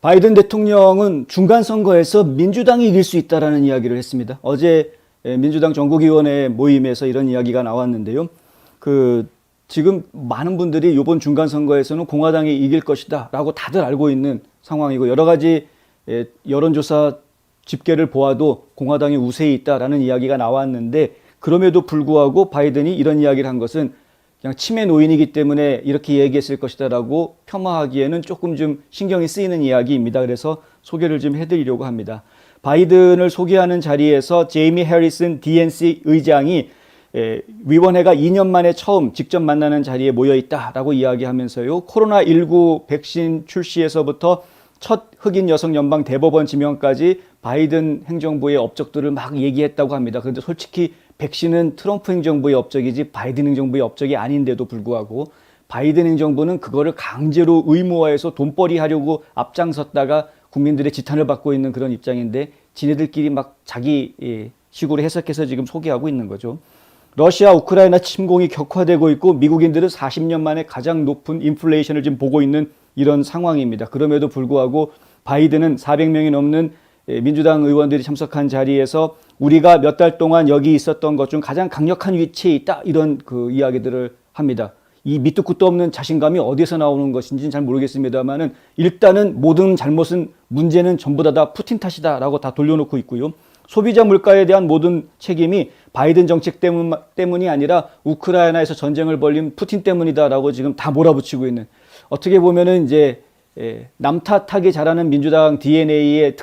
바이든 대통령은 중간선거에서 민주당이 이길 수 있다라는 이야기를 했습니다. 어제 민주당 전국위원회 모임에서 이런 이야기가 나왔는데요. 지금 많은 분들이 이번 중간선거에서는 공화당이 이길 것이다 라고 다들 알고 있는 상황이고, 여러 가지 여론조사 집계를 보아도 공화당이 우세히 있다라는 이야기가 나왔는데, 그럼에도 불구하고 바이든이 이런 이야기를 한 것은 그냥 치매 노인이기 때문에 이렇게 얘기했을 것이다라고 폄하하기에는 조금 좀 신경이 쓰이는 이야기입니다. 그래서 소개를 좀 해드리려고 합니다. 바이든을 소개하는 자리에서 제이미 해리슨 DNC 의장이 위원회가 2년 만에 처음 직접 만나는 자리에 모여 있다라고 이야기하면서요, 코로나19 백신 출시에서부터 첫 흑인 여성 연방 대법원 지명까지 바이든 행정부의 업적들을 막 얘기했다고 합니다. 그런데 솔직히 백신은 트럼프 행정부의 업적이지 바이든 행정부의 업적이 아닌데도 불구하고 바이든 행정부는 그거를 강제로 의무화해서 돈벌이 하려고 앞장섰다가 국민들의 지탄을 받고 있는 그런 입장인데, 지네들끼리 막 자기 식으로 해석해서 지금 소개하고 있는 거죠. 러시아 우크라이나 침공이 격화되고 있고 미국인들은 40년 만에 가장 높은 인플레이션을 지금 보고 있는 이런 상황입니다. 그럼에도 불구하고 바이든은 400명이 넘는 민주당 의원들이 참석한 자리에서 우리가 몇 달 동안 여기 있었던 것 중 가장 강력한 위치에 있다, 이런 이야기들을 합니다. 이 밑도 끝도 없는 자신감이 어디서 나오는 것인지는 잘 모르겠습니다만은, 일단은 모든 잘못은, 문제는 전부 다 푸틴 탓이다라고 다 돌려놓고 있고요. 소비자 물가에 대한 모든 책임이 바이든 정책 때문이 아니라 우크라이나에서 전쟁을 벌린 푸틴 때문이다라고 지금 다 몰아붙이고 있는, 어떻게 보면은 이제 남 탓하기 잘하는 민주당 DNA의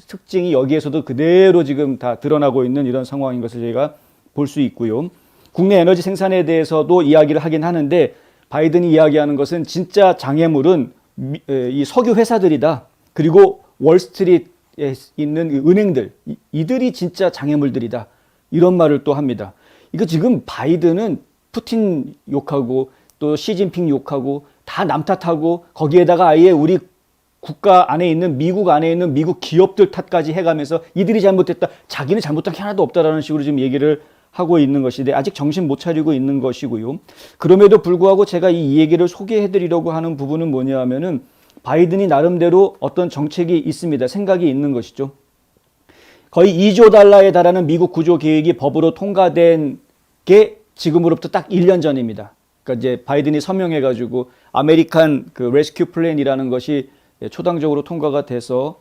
특징이 여기에서도 그대로 지금 다 드러나고 있는 이런 상황인 것을 저희가 볼 수 있고요. 국내 에너지 생산에 대해서도 이야기를 하긴 하는데, 바이든이 이야기하는 것은 진짜 장애물은 이 석유 회사들이다. 그리고 월스트리트에 있는 은행들, 이들이 진짜 장애물들이다. 이런 말을 또 합니다. 이거 지금 바이든은 푸틴 욕하고 또 시진핑 욕하고 다 남 탓하고, 거기에다가 아예 우리 국가 안에 있는, 미국 안에 있는 미국 기업들 탓까지 해가면서 이들이 잘못했다, 자기는 잘못한 게 하나도 없다라는 식으로 지금 얘기를 하고 있는 것인데, 아직 정신 못 차리고 있는 것이고요. 그럼에도 불구하고 제가 이 얘기를 소개해드리려고 하는 부분은 뭐냐 하면은, 바이든이 나름대로 어떤 정책이 있습니다. 생각이 있는 것이죠. 거의 2조 달러에 달하는 미국 구조 계획이 법으로 통과된 게 지금으로부터 딱 1년 전입니다. 그러니까 이제 바이든이 서명해가지고 아메리칸 레스큐 플랜이라는 것이 초당적으로 통과가 돼서,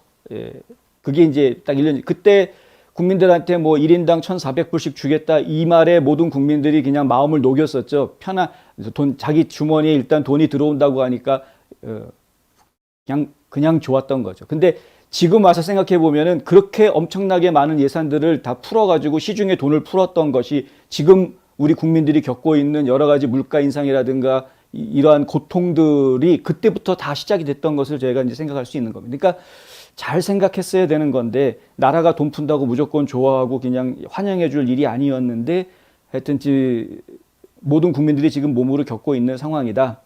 그게 이제 딱 1년, 그때 국민들한테 뭐 1인당 1,400불씩 주겠다, 이 말에 모든 국민들이 그냥 마음을 녹였었죠. 자기 주머니에 일단 돈이 들어온다고 하니까 그냥 좋았던 거죠. 근데 지금 와서 생각해 보면은, 그렇게 엄청나게 많은 예산들을 다 풀어가지고 시중에 돈을 풀었던 것이 지금 우리 국민들이 겪고 있는 여러 가지 물가 인상이라든가 이러한 고통들이 그때부터 다 시작이 됐던 것을 저희가 이제 생각할 수 있는 겁니다. 그러니까 잘 생각했어야 되는 건데, 나라가 돈 푼다고 무조건 좋아하고 그냥 환영해 줄 일이 아니었는데, 하여튼 모든 국민들이 지금 몸으로 겪고 있는 상황이다.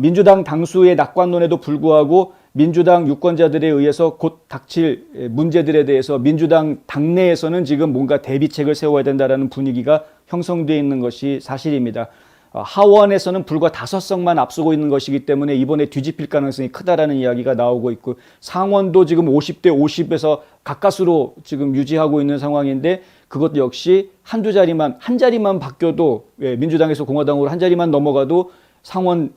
민주당 당수의 낙관론에도 불구하고 민주당 유권자들에 의해서 곧 닥칠 문제들에 대해서 민주당 당내에서는 지금 뭔가 대비책을 세워야 된다는 분위기가 형성되어 있는 것이 사실입니다. 하원에서는 불과 5석만 앞서고 있는 것이기 때문에 이번에 뒤집힐 가능성이 크다라는 이야기가 나오고 있고, 상원도 지금 50대 50에서 가까스로 지금 유지하고 있는 상황인데, 그것 역시 한 자리만 바뀌어도, 민주당에서 공화당으로 한 자리만 넘어가도 상원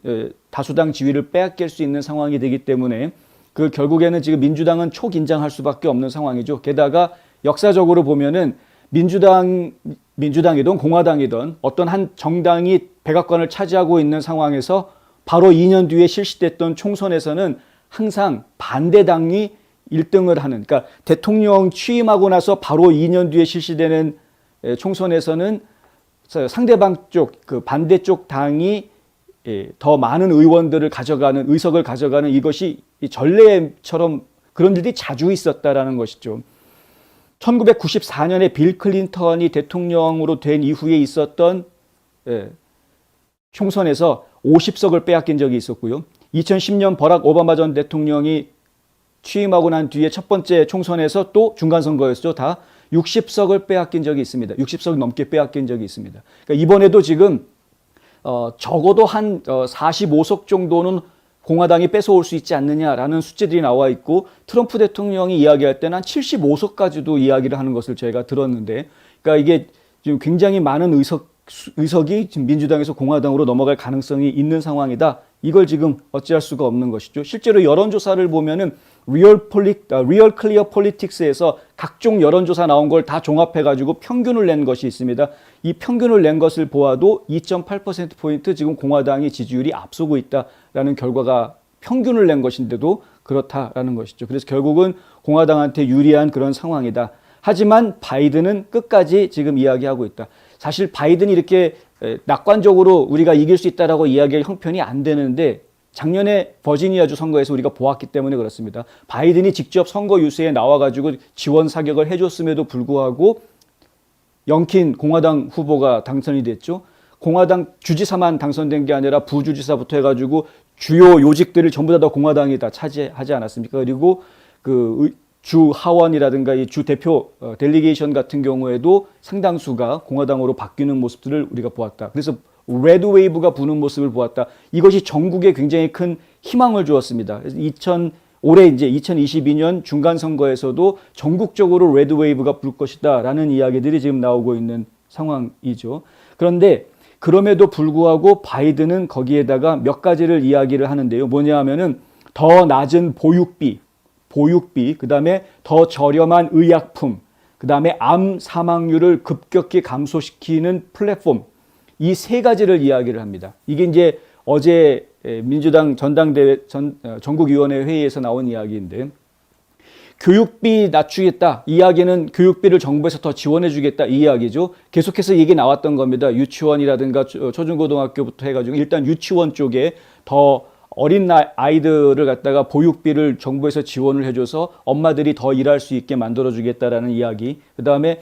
다수당 지위를 빼앗길 수 있는 상황이 되기 때문에, 결국에는 지금 민주당은 초긴장할 수밖에 없는 상황이죠. 게다가 역사적으로 보면은 민주당이든 공화당이든 어떤 한 정당이 백악관을 차지하고 있는 상황에서 바로 2년 뒤에 실시됐던 총선에서는 항상 반대당이 1등을 하는, 그러니까 대통령 취임하고 나서 바로 2년 뒤에 실시되는 총선에서는 상대방 쪽, 반대쪽 당이 더 많은 의석을 가져가는 이것이 전례처럼 그런 일들이 자주 있었다라는 것이죠. 1994년에 빌 클린턴이 대통령으로 된 이후에 있었던 총선에서 50석을 빼앗긴 적이 있었고요. 2010년 버락 오바마 전 대통령이 취임하고 난 뒤에 첫 번째 총선에서 또 중간선거였죠. 다 60석을 빼앗긴 적이 있습니다. 60석 넘게 빼앗긴 적이 있습니다. 그러니까 이번에도 지금 적어도 한 45석 정도는 공화당이 뺏어올 수 있지 않느냐라는 수치들이 나와 있고 트럼프 대통령이 이야기할 때는 한 75석까지도 이야기를 하는 것을 저희가 들었는데 그러니까 이게 지금 굉장히 많은 의석이 지금 민주당에서 공화당으로 넘어갈 가능성이 있는 상황이다. 이걸 지금 어찌할 수가 없는 것이죠. 실제로 여론조사를 보면은 리얼 클리어 폴리틱스에서 각종 여론조사 나온 걸 다 종합해가지고 평균을 낸 것이 있습니다. 이 평균을 낸 것을 보아도 2.8%포인트 지금 공화당이 지지율이 앞서고 있다라는 결과가 평균을 낸 것인데도 그렇다라는 것이죠. 그래서 결국은 공화당한테 유리한 그런 상황이다. 하지만 바이든은 끝까지 지금 이야기하고 있다. 사실 바이든이 이렇게 낙관적으로 우리가 이길 수 있다라고 이야기할 형편이 안 되는데 작년에 버지니아주 선거에서 우리가 보았기 때문에 그렇습니다. 바이든이 직접 선거 유세에 나와가지고 지원 사격을 해줬음에도 불구하고 영킨 공화당 후보가 당선이 됐죠. 공화당 주지사만 당선된 게 아니라 부주지사부터 해가지고 주요 요직들을 전부 다 공화당이 다 차지하지 않았습니까? 그리고 그 주 하원이라든가 이 주 대표 델리게이션 같은 경우에도 상당수가 공화당으로 바뀌는 모습들을 우리가 보았다. 그래서 레드 웨이브가 부는 모습을 보았다. 이것이 전국에 굉장히 큰 희망을 주었습니다. 그래서 올해 이제 2022년 중간 선거에서도 전국적으로 레드 웨이브가 불 것이다라는 이야기들이 지금 나오고 있는 상황이죠. 그런데 그럼에도 불구하고 바이든은 거기에다가 몇 가지를 이야기를 하는데요. 뭐냐 하면은 더 낮은 보육비, 그다음에 더 저렴한 의약품, 그다음에 암 사망률을 급격히 감소시키는 플랫폼, 이 세 가지를 이야기를 합니다. 이게 이제 어제 민주당 전당대회 전국위원회 회의에서 나온 이야기인데 교육비 낮추겠다. 이야기는 교육비를 정부에서 더 지원해 주겠다. 이 이야기죠. 계속해서 얘기 나왔던 겁니다. 유치원이라든가 초중고등학교부터 해가지고 일단 유치원 쪽에 더 어린 아이들을 갖다가 보육비를 정부에서 지원을 해줘서 엄마들이 더 일할 수 있게 만들어주겠다라는 이야기. 그 다음에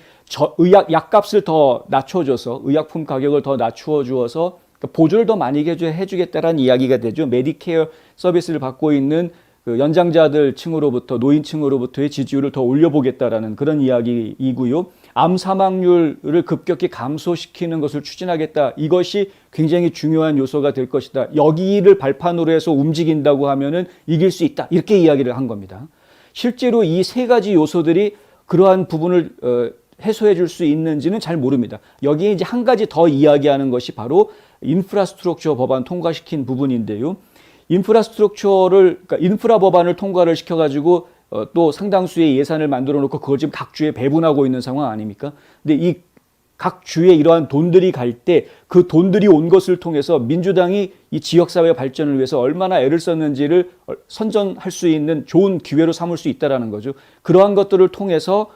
약값을 더 낮춰줘서 의약품 가격을 더 낮추어 주어서 보조를 더 많이 해주겠다라는 이야기가 되죠. 메디케어 서비스를 받고 있는 그 연장자들 층으로부터 노인층으로부터의 지지율을 더 올려보겠다라는 그런 이야기이고요. 암 사망률을 급격히 감소시키는 것을 추진하겠다. 이것이 굉장히 중요한 요소가 될 것이다. 여기를 발판으로 해서 움직인다고 하면은 이길 수 있다. 이렇게 이야기를 한 겁니다. 실제로 이 세 가지 요소들이 그러한 부분을 해소해 줄 수 있는지는 잘 모릅니다. 여기에 이제 한 가지 더 이야기하는 것이 바로 인프라스트럭처 법안 통과시킨 부분인데요. 그러니까 인프라 법안을 통과를 시켜가지고 또 상당수의 예산을 만들어 놓고 그걸 지금 각 주에 배분하고 있는 상황 아닙니까? 근데 이 각 주에 이러한 돈들이 갈 때 그 돈들이 온 것을 통해서 민주당이 이 지역사회 발전을 위해서 얼마나 애를 썼는지를 선전할 수 있는 좋은 기회로 삼을 수 있다는 거죠. 그러한 것들을 통해서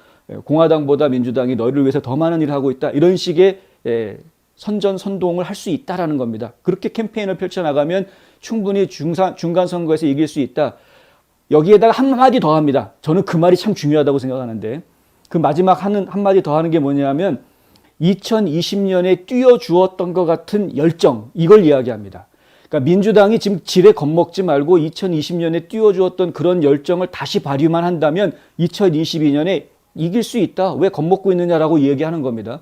공화당보다 민주당이 너희를 위해서 더 많은 일을 하고 있다. 이런 식의 선동을 할 수 있다는 겁니다. 그렇게 캠페인을 펼쳐나가면 충분히 중간 선거에서 이길 수 있다. 여기에다가 한마디 더 합니다. 저는 그 말이 참 중요하다고 생각하는데 그 마지막 한마디 더 하는 게 뭐냐면 2020년에 띄워주었던 것 같은 열정, 이걸 이야기합니다. 그러니까 민주당이 지금 지레 겁먹지 말고 2020년에 띄워주었던 그런 열정을 다시 발휘만 한다면 2022년에 이길 수 있다. 왜 겁먹고 있느냐라고 얘기하는 겁니다.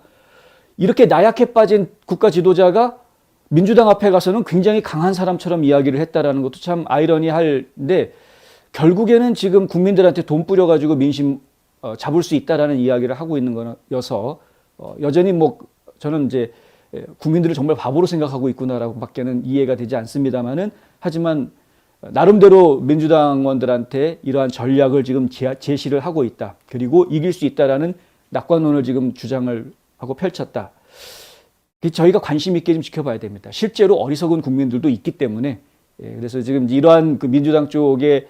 이렇게 나약해 빠진 국가 지도자가 민주당 앞에 가서는 굉장히 강한 사람처럼 이야기를 했다라는 것도 참 아이러니한데 결국에는 지금 국민들한테 돈 뿌려가지고 민심 잡을 수 있다라는 이야기를 하고 있는 거여서 여전히 뭐 저는 이제 국민들을 정말 바보로 생각하고 있구나라고밖에는 이해가 되지 않습니다만은 하지만 나름대로 민주당원들한테 이러한 전략을 지금 제시를 하고 있다. 그리고 이길 수 있다라는 낙관론을 지금 주장을 하고 펼쳤다. 저희가 관심 있게 좀 지켜봐야 됩니다. 실제로 어리석은 국민들도 있기 때문에 그래서 지금 이러한 그 민주당 쪽의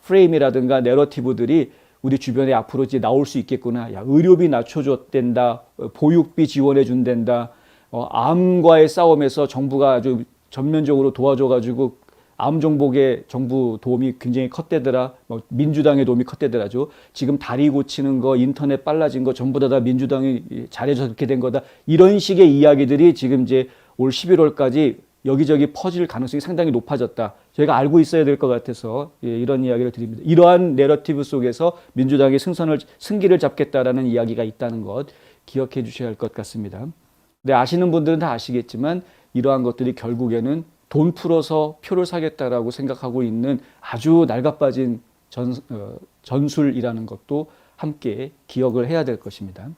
프레임이라든가 내러티브들이 우리 주변에 앞으로 이제 나올 수 있겠구나. 야, 의료비 낮춰줬댄다. 보육비 지원해준댄다. 암과의 싸움에서 정부가 아주 전면적으로 도와줘가지고 암 정복에 정부 도움이 굉장히 컸대더라. 민주당의 도움이 컸대더라죠. 지금 다리 고치는 거, 인터넷 빨라진 거 전부 다 민주당이 잘해줘서 그렇게 된 거다. 이런 식의 이야기들이 지금 이제 올 11월까지 여기저기 퍼질 가능성이 상당히 높아졌다. 저희가 알고 있어야 될 것 같아서 이런 이야기를 드립니다. 이러한 내러티브 속에서 민주당이 승기를 잡겠다라는 이야기가 있다는 것 기억해 주셔야 할 것 같습니다. 근데 아시는 분들은 다 아시겠지만 이러한 것들이 결국에는 돈 풀어서 표를 사겠다라고 생각하고 있는 아주 낡아빠진 전술이라는 것도 함께 기억을 해야 될 것입니다.